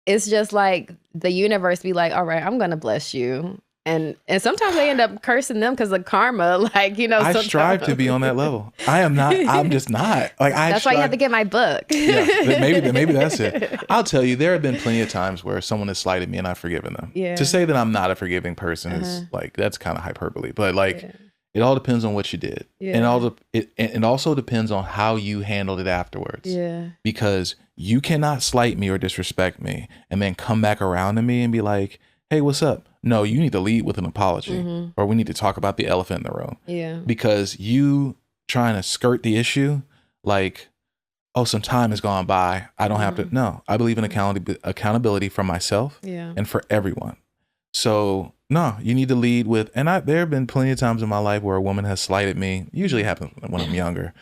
it's just like the universe be like, all right, I'm going to bless you. And sometimes they end up cursing them because of karma. Like, you know, I strive to be on that level. I am not. I'm just not. Like that's why you have to get my book. Yeah, maybe that's it. I'll tell you, there have been plenty of times where someone has slighted me and I've forgiven them. Yeah. To say that I'm not a forgiving person is like, that's kind of hyperbole. But like, it all depends on what you did. Yeah. And it also depends on how you handled it afterwards. Yeah. Because you cannot slight me or disrespect me and then come back around to me and be like, hey, what's up? No, you need to lead with an apology or we need to talk about the elephant in the room. Yeah. Because you trying to skirt the issue, like, oh, some time has gone by. I don't have to. No, I believe in accountability for myself and for everyone. So no, you need to lead with, and there have been plenty of times in my life where a woman has slighted me. Usually happens when I'm younger,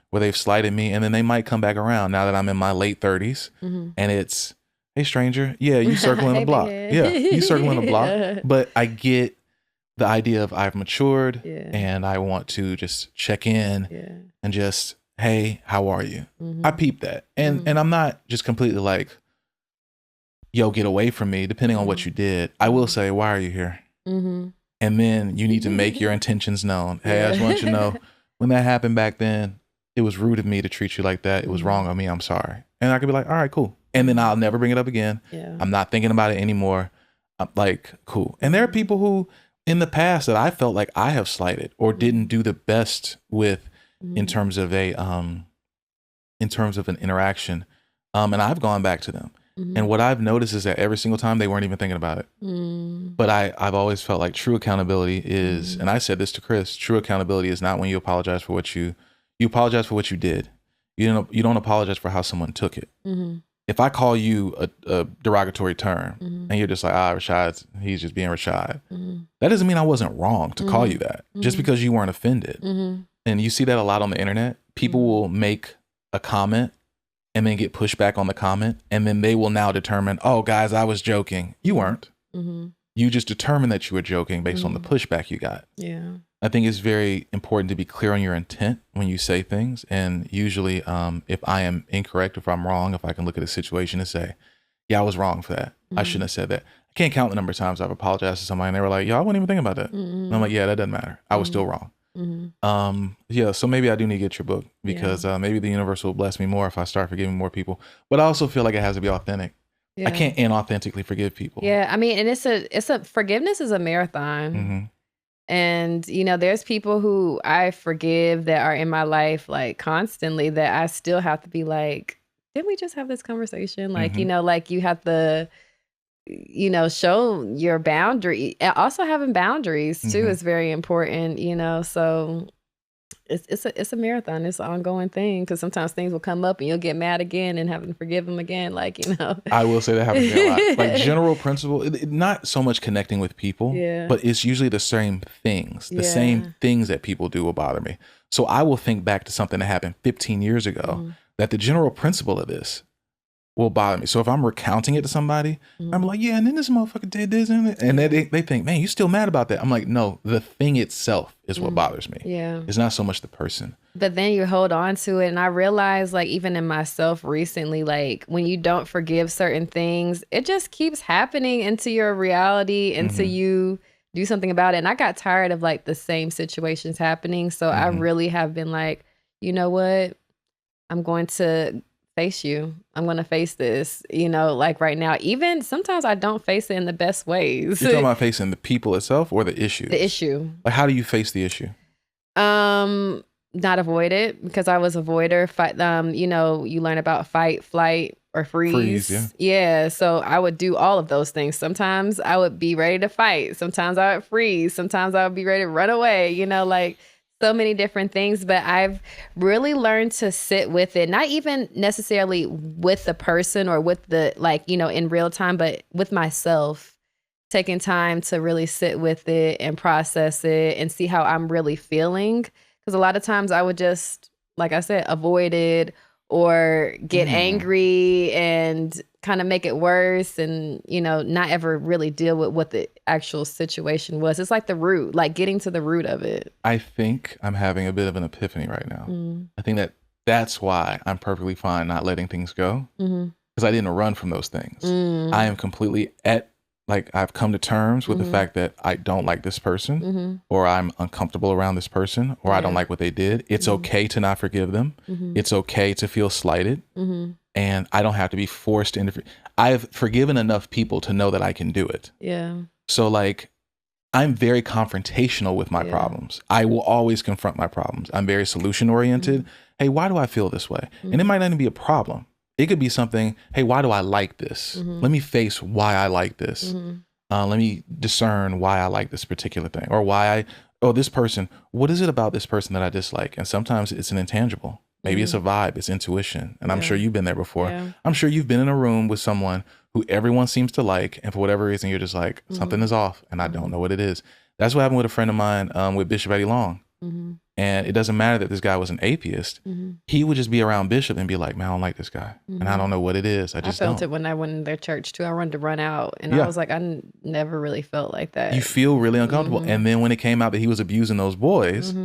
where they've slighted me and then they might come back around now that I'm in my late 30s and it's, hey, stranger. Yeah, you circling the block. Yeah, you circling the block. But I get the idea of I've matured and I want to just check in and just, hey, how are you? I peep that. And I'm not just completely like, yo, get away from me, depending on what you did. I will say, why are you here? And then you need to make your intentions known. Hey, I just want you to know, when that happened back then, it was rude of me to treat you like that. It was wrong on me. I'm sorry. And I could be like, all right, cool. And then I'll never bring it up again. Yeah. I'm not thinking about it anymore. I'm like, cool. And there are people who in the past that I felt like I have slighted or didn't do the best with in terms of an interaction. And I've gone back to them. And what I've noticed is that every single time they weren't even thinking about it. But I've always felt like true accountability is, and I said this to Chris, true accountability is not when you apologize for what you apologize for what you did. You don't apologize for how someone took it. If I call you a derogatory term and you're just like, Rashad, he's just being Rashad. That doesn't mean I wasn't wrong to call you that just because you weren't offended. And you see that a lot on the internet. People will make a comment and then get pushed back on the comment. And then they will now determine, oh, guys, I was joking. You weren't. You just determined that you were joking based on the pushback you got. Yeah. I think it's very important to be clear on your intent when you say things. And usually if I am incorrect, if I'm wrong, if I can look at a situation and say, yeah, I was wrong for that. I shouldn't have said that. I can't count the number of times I've apologized to somebody and they were like, yo, I wasn't even thinking about that. And I'm like, yeah, that doesn't matter. I was still wrong. Yeah, so maybe I do need to get your book because maybe the universe will bless me more if I start forgiving more people. But I also feel like it has to be authentic. Yeah. I can't inauthentically forgive people. Yeah, I mean, and it's a forgiveness is a marathon. And, you know, there's people who I forgive that are in my life like constantly that I still have to be like, didn't we just have this conversation? Like, you know, like you have to, you know, show your boundary. Also having boundaries too is very important, you know, so it's a marathon. It's an ongoing thing because sometimes things will come up and you'll get mad again and having to forgive them again. Like, you know, I will say that happens a lot. Like general principle, not so much connecting with people, but it's usually the same things. The same things that people do will bother me. So I will think back to something that happened 15 years ago that the general principle of this will bother me. So if I'm recounting it to somebody, I'm like, yeah, and then this motherfucker did this and they think, man, you still mad about that? I'm like, no, the thing itself is what bothers me. Yeah. It's not so much the person. But then you hold on to it. And I realized like even in myself recently, like when you don't forgive certain things, it just keeps happening into your reality until you do something about it. And I got tired of like the same situations happening. So I really have been like, you know what? I'm going to face you. I'm going to face this, like right now. Even sometimes I don't face it in the best ways. You're talking about facing the people itself or the issue? The issue. Like, how do you face the issue? Not avoid it, because I was a avoider. Fight, you learn about fight, flight, or freeze. Yeah. So I would do all of those things. Sometimes I would be ready to fight. Sometimes I would freeze. Sometimes I would be ready to run away, like so many different things. But I've really learned to sit with it, not even necessarily with the person or with the, in real time, but with myself, taking time to really sit with it and process it and see how I'm really feeling. Because a lot of times I would just, like I said, avoid it or get angry and kind of make it worse and, not ever really deal with what the actual situation was. It's like the root, like getting to the root of it. I think I'm having a bit of an epiphany right now. I think that's why I'm perfectly fine not letting things go, because I didn't run from those things. I am completely I've come to terms with the fact that I don't like this person, or I'm uncomfortable around this person, or I don't like what they did. It's okay to not forgive them. It's okay to feel slighted. And I don't have to be forced to interfere. I've forgiven enough people to know that I can do it. Yeah. So I'm very confrontational with my problems. I will always confront my problems. I'm very solution oriented. Hey, why do I feel this way? And it might not even be a problem. It could be something, hey, why do I like this? Let me face why I like this. Let me discern why I like this particular thing, or this person, what is it about this person that I dislike? And sometimes it's an intangible. Maybe it's a vibe, it's intuition. And I'm sure you've been there before. Yeah. I'm sure you've been in a room with someone who everyone seems to like, and for whatever reason, you're just like, something is off, and I don't know what it is. That's what happened with a friend of mine with Bishop Eddie Long. And it doesn't matter that this guy was an atheist. He would just be around Bishop and be like, man, I don't like this guy. And I don't know what it is. I felt it when I went in their church too. I wanted to run out. And I was like, never really felt like that. You feel really uncomfortable. And then when it came out that he was abusing those boys,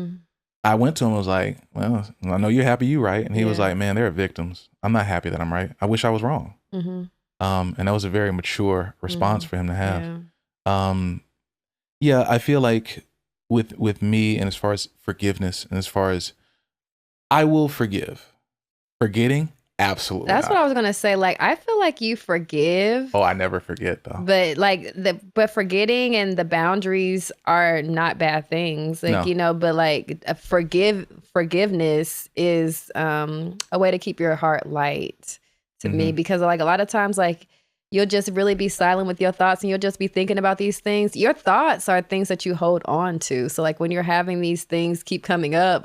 I went to him and was like, well, I know you're happy you right. And he was like, man, they're victims. I'm not happy that I'm right. I wish I was wrong. And that was a very mature response for him to have. I feel like with me, and as far as forgiveness, and as far as I will forgive. Forgetting, absolutely That's not. what I was gonna say. Like, I feel like you forgive. Oh, I never forget though. But forgetting and the boundaries are not bad things. But forgiveness is a way to keep your heart light to me, because a lot of times you'll just really be silent with your thoughts and you'll just be thinking about these things. Your thoughts are things that you hold on to. So when you're having these things keep coming up,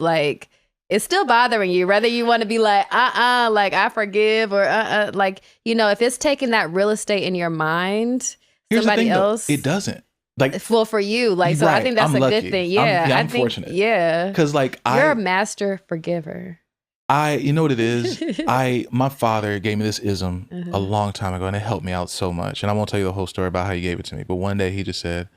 it's still bothering you, whether you want to be I forgive, or if it's taking that real estate in your mind, Here's somebody the thing, else. Though, it doesn't. Well, for you, so I think that's I'm a lucky. good thing. Yeah, I'm fortunate. Yeah, because you're a master forgiver. You know what it is? My father gave me this ism a long time ago, and it helped me out so much. And I won't tell you the whole story about how he gave it to me, but one day he just said,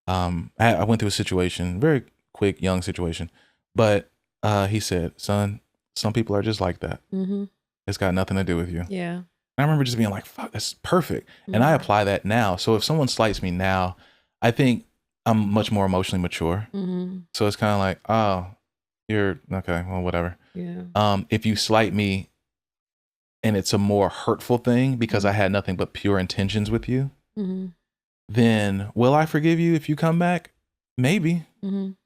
I went through a situation, very quick, young situation, but he said, son, some people are just like that. It's got nothing to do with you. Yeah. And I remember just being like, fuck, that's perfect. And I apply that now. So if someone slights me now, I think I'm much more emotionally mature. So it's kind of like, oh, you're okay, well, whatever. Yeah. If you slight me and it's a more hurtful thing because I had nothing but pure intentions with you, then will I forgive you if you come back? Maybe. And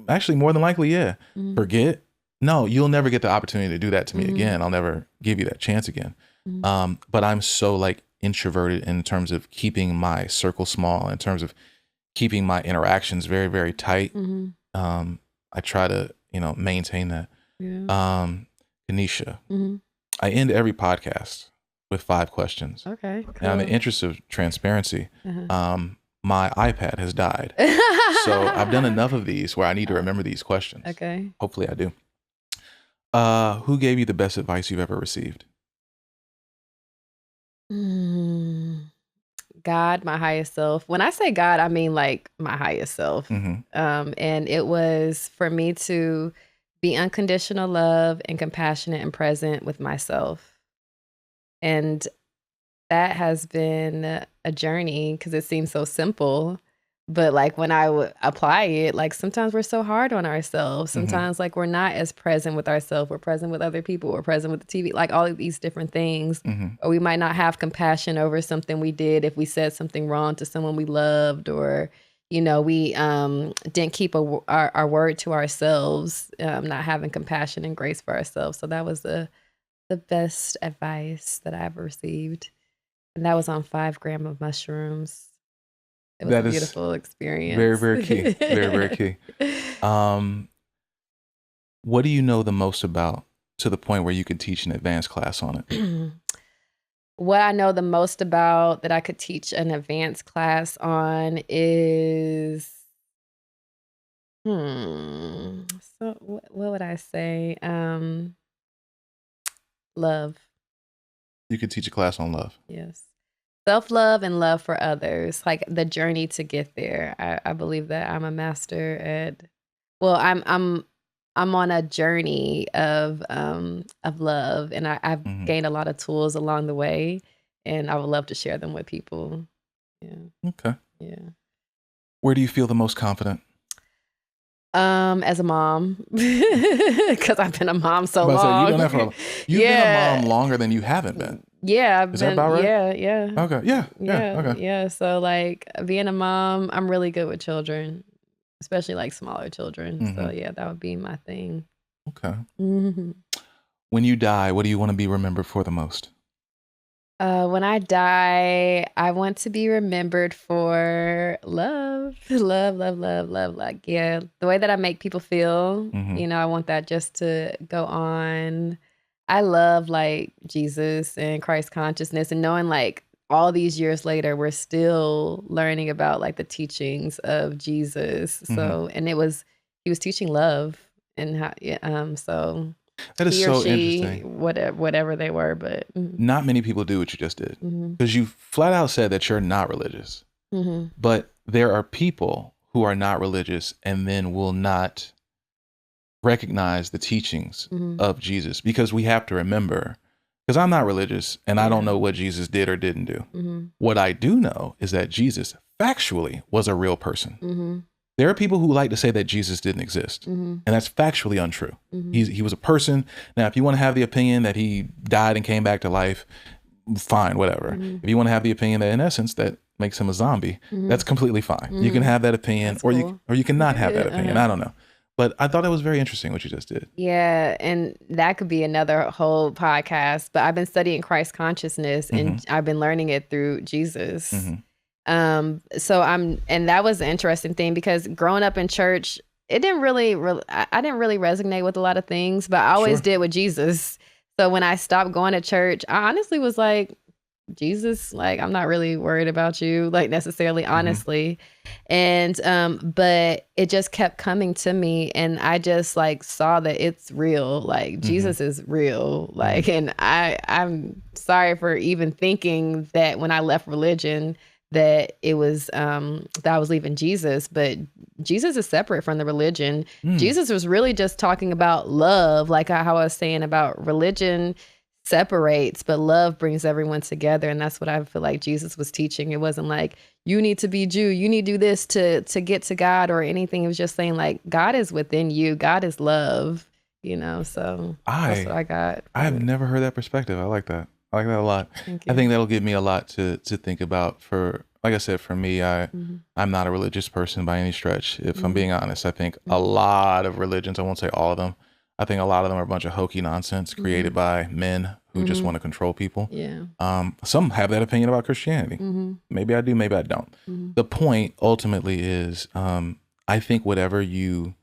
actually, more than likely, yeah. Forget? No, you'll never get the opportunity to do that to me again. I'll never give you that chance again. But I'm so introverted in terms of keeping my circle small, in terms of keeping my interactions very, very tight. I try to, maintain that. Yeah. Keneecha, I end every podcast with 5 questions. Okay, cool. And in the interest of transparency, my iPad has died. So I've done enough of these where I need to remember these questions. Okay. Hopefully I do. Who gave you the best advice you've ever received? God, my highest self. When I say God, I mean my highest self. And it was for me to be unconditional love and compassionate and present with myself. And that has been a journey, because it seems so simple, But like when I would apply it, like sometimes we're so hard on ourselves. Sometimes like we're not as present with ourselves. We're present with other people. We're present with the TV, like all of these different things. Or we might not have compassion over something we did if we said something wrong to someone we loved, or, you know, we didn't keep our word to ourselves, not having compassion and grace for ourselves. So that was the best advice that I ever received. And that was on 5 grams of mushrooms. It was a beautiful experience. Very, very key. Very, very key. What do you know the most about, to the point where you could teach an advanced class on it? What I know the most about that I could teach an advanced class on is, so what would I say? Love. You could teach a class on love. Yes. Self-love and love for others, like the journey to get there. I believe that I'm a master at, well, I'm on a journey of love, and I've gained a lot of tools along the way, and I would love to share them with people. Yeah. Okay. Yeah. Where do you feel the most confident? As a mom, because I've been a mom so long. You've been a mom longer than you haven't been. Yeah, Is that about right? Yeah. Okay. Yeah. Okay. Yeah. So like being a mom, I'm really good with children, especially like smaller children. So yeah, that would be my thing. Okay. When you die, what do you want to be remembered for the most? When I die, I want to be remembered for love. Like, yeah, the way that I make people feel, you know, I want that just to go on. I love like Jesus and Christ consciousness, and knowing like all these years later, we're still learning about like the teachings of Jesus. So, and he was teaching love, and how, so that is he or so she, interesting. Whatever they were, but not many people do what you just did, because you flat out said that you're not religious. But there are people who are not religious and then will not recognize the teachings of Jesus, because we have to remember, because I'm not religious and I don't know what Jesus did or didn't do. What I do know is that Jesus factually was a real person. There are people who like to say that Jesus didn't exist, and that's factually untrue. He was a person. Now, if you want to have the opinion that he died and came back to life, fine, whatever. If you want to have the opinion that in essence that makes him a zombie, that's completely fine. You can have that opinion, or you can not have that opinion. I don't know. But I thought it was very interesting what you just did. Yeah, and that could be another whole podcast. But I've been studying Christ consciousness, and I've been learning it through Jesus. And that was an interesting thing, because growing up in church, it didn't really I didn't really resonate with a lot of things, but I always did with Jesus. So when I stopped going to church, I honestly was like, Jesus, like, I'm not really worried about you, like, necessarily, honestly. And but it just kept coming to me, and I just like saw that it's real, like Jesus is real, like, and I'm sorry for even thinking that when I left religion that it was that I was leaving Jesus, but Jesus is separate from the religion. Jesus was really just talking about love, like how I was saying about religion separates, but love brings everyone together. And that's what I feel like Jesus was teaching. It wasn't like, you need to be Jew, you need to do this to get to God or anything. It was just saying like, God is within you, God is love, you know. So that's what I got. I've never heard that perspective. I like that. I like that a lot. Thank you. I think that'll give me a lot to think about. For, like I said, for me, I'm not a religious person by any stretch. If I'm being honest, I think a lot of religions, I won't say all of them, I think a lot of them are a bunch of hokey nonsense created by men who just want to control people. Yeah. Some have that opinion about Christianity. Maybe I do, maybe I don't. The point ultimately is, I think whatever you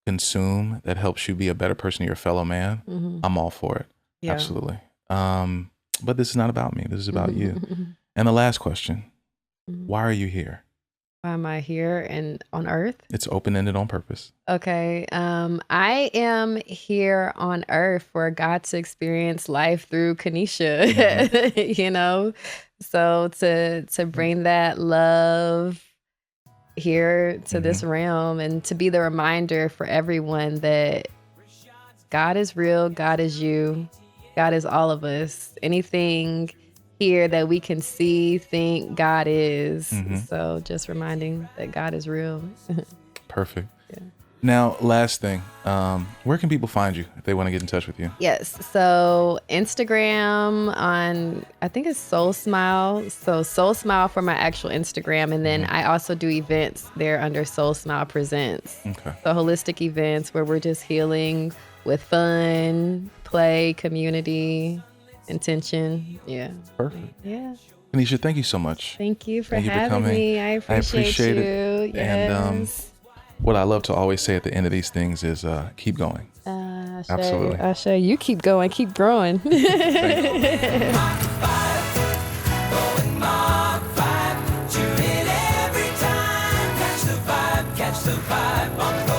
consume that helps you be a better person to your fellow man, I'm all for it. Yeah. Absolutely. But this is not about me. This is about you. And the last question, why are you here? Why am I here and on earth? It's open-ended on purpose. Okay. I am here on earth for God to experience life through Keneecha, you know? So to bring that love here to this realm, and to be the reminder for everyone that God is real, God is you, God is all of us. Anything here that we can see, think God is. So just reminding that God is real. Perfect. Yeah. Now, last thing, where can people find you if they want to get in touch with you? Yes. So Instagram on, I think it's Soul Smile. So Soul Smile for my actual Instagram. And then I also do events there under Soul Smile Presents. Okay. So holistic events where we're just healing with fun, play, community, intention. Yeah. Perfect. Yeah. Keneecha, thank you so much. Thank you for having me. I appreciate you. It. Yes. And what I love to always say at the end of these things is keep going. Absolutely. Ashe, you keep going, keep growing. Going Mach 5, tune in every time. Catch the vibe on the